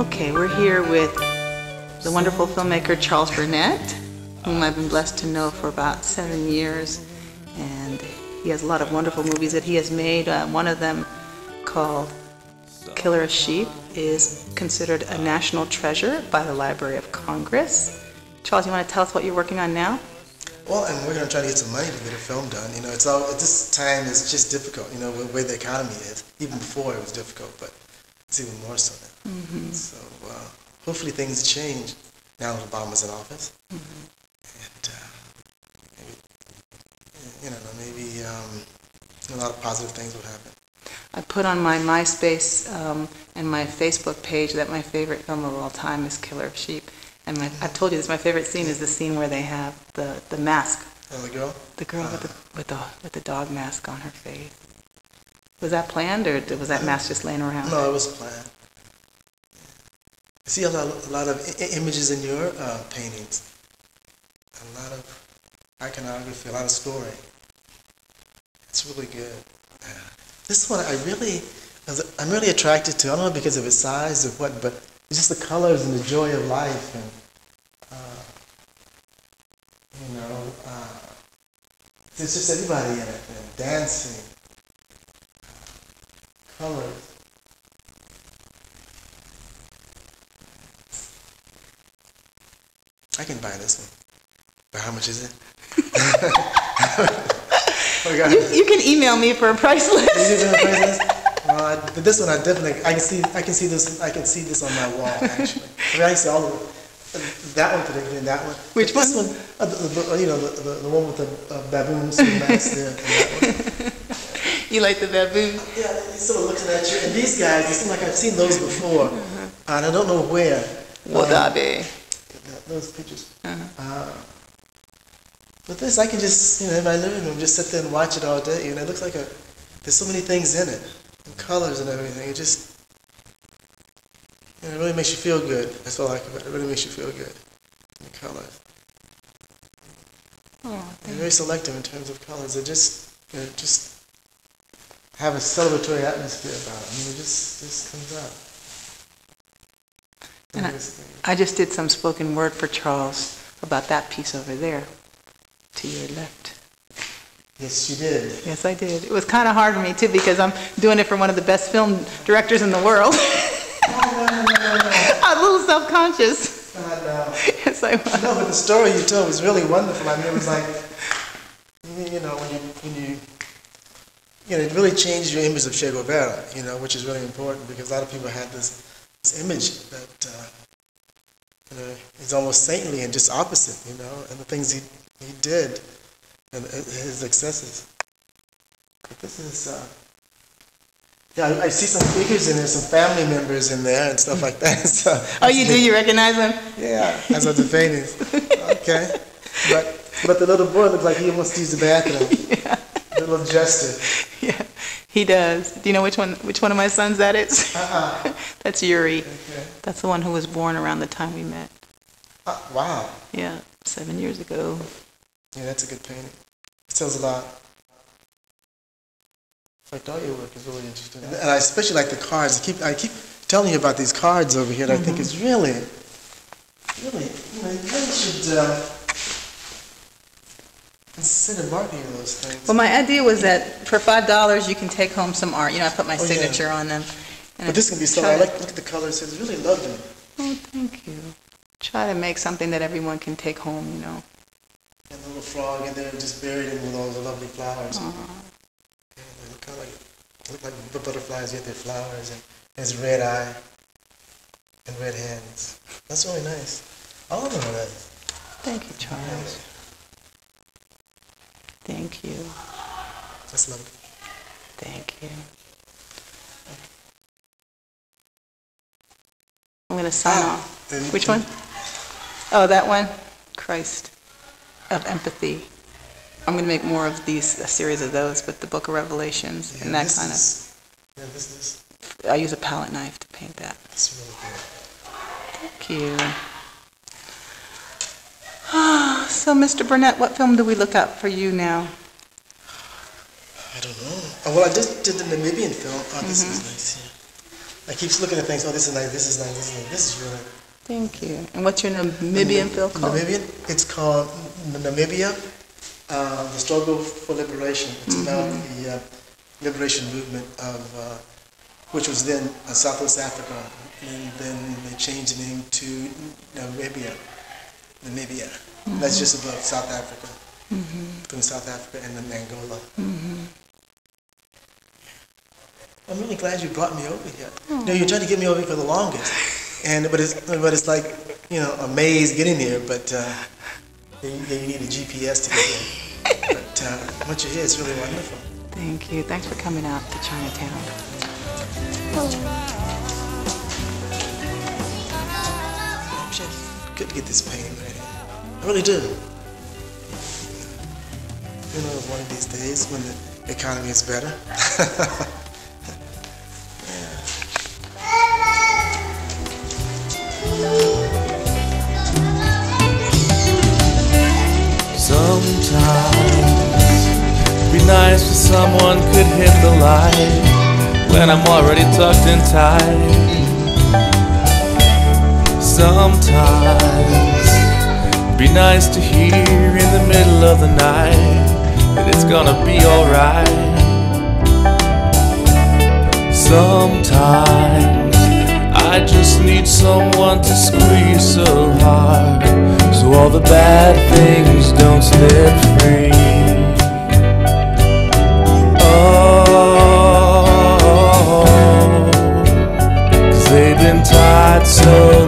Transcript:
Okay, we're here with the wonderful filmmaker Charles Burnett, whom I've been blessed to know for about 7 years, and he has a lot of wonderful movies that he has made. One of them, called Killer of Sheep, is considered a national treasure by the Library of Congress. Charles, you want to tell us what you're working on now? Well, and we're going to try to get some money to get a film done. You know, it's all at this time it's just difficult. You know, the way the economy is. Even before it was difficult, but it's even more so now. Mm-hmm. So hopefully things change now that Obama's in office, mm-hmm. and maybe a lot of positive things will happen. I put on my MySpace and my Facebook page that my favorite film of all time is Killer of Sheep. And I've told you this. My favorite scene is the scene where they have the mask. Oh, the girl. The girl with the dog mask on her face. Was that planned, or was that mask just laying around? No, it was planned. I see a lot of images in your paintings. A lot of iconography, a lot of story. It's really good. This one I'm really attracted to. I don't know because of its size or what, but it's just the colors and the joy of life, and there's just everybody in it, and dancing, colors. I can buy this one. But how much is it? You can email me for a price list. This one I can see this on my wall actually. I mean, I see all of them. That one particularly, and that one. Which one? This one, the one with the baboons with the mask there, and that one. You like the baboon? Yeah, he's sort of looking at you. And these guys, they seem like I've seen those before, and I don't know where. Wadabe. Those pictures. But this, I can just, in my living room, just sit there and watch it all day. It looks like there's so many things in it, and colors and everything. It just, it really makes you feel good. That's all I like about it. It really makes you feel good. The colors. Oh, they're very selective in terms of colors. They just have a celebratory atmosphere about it. I mean, it just comes out. And I just did some spoken word for Charles about that piece over there, to your left. Yes, you did. Yes, I did. It was kind of hard for me, too, because I'm doing it for one of the best film directors in the world. No. I was a little self-conscious. No. Yes, I was. No, but the story you told was really wonderful. I mean, it was like, when you it really changed your image of Che Guevara, which is really important, because a lot of people had this image that he's almost saintly and just opposite, and the things he did and his excesses. But this is, I see some figures in there, some family members in there and stuff like that. So, oh, you do? You recognize them? Yeah, as of the paintings. Okay. But the little boy looks like he almost used the bathroom. Yeah. The little jester. Yeah, he does. Do you know which one of my sons that is? That's Yuri. Okay. That's the one who was born around the time we met. Wow. Yeah, 7 years ago. Yeah, that's a good painting. It tells a lot. In fact, all your work is really interesting. And I especially like the cards. I keep telling you about these cards over here that I think is really, you really should consider marketing those things. Well, my idea was that for $5 you can take home some art. I put my signature on them. And but this can be so. Look at the colors. It's really lovely. Oh, thank you. Try to make something that everyone can take home, And the little frog in there just buried in with all the lovely flowers. Yeah, they look kind of like the butterflies, yet they're flowers, and his red eye and red hands. That's really nice. All of them are nice. Thank you, Charles. Thank you. That's lovely. Thank you. I'm going to sign off. Which one? Oh, that one? Christ of Empathy. I'm going to make more of these, a series of those, but the Book of Revelations and that kind of. Yeah, this is. I use a palette knife to paint that. That's really good. Thank you. So, Mr. Burnett, what film do we look up for you now? I don't know. Well, I just did the Namibian film. Oh, this is nice. I keep looking at things. Oh, this is nice. This is nice. This is nice. This is really. Thank you. And what's your Namibian film called? Namibian. It's called Namibia, the struggle for liberation. It's about the liberation movement of, which was then Southwest Africa, and then they changed the name to Namibia. Namibia. That's just above South Africa, between South Africa and then Angola. I'm really glad you brought me over here. You know, you're trying to get me over here for the longest, but it's like, you know, a maze getting here. But you need a GPS to get here. But once you're here, it's really wonderful. Thank you. Thanks for coming out to Chinatown. I wish I could get this painting ready. I really do. You know, one of these days when the economy is better. Sometimes it'd be nice if someone could hit the light when I'm already tucked in tight. Sometimes it'd be nice to hear in the middle of the night that it's gonna be alright. Sometimes I just need someone to squeeze so hard so all the bad things don't slip free. Oh, 'cause they've been tied so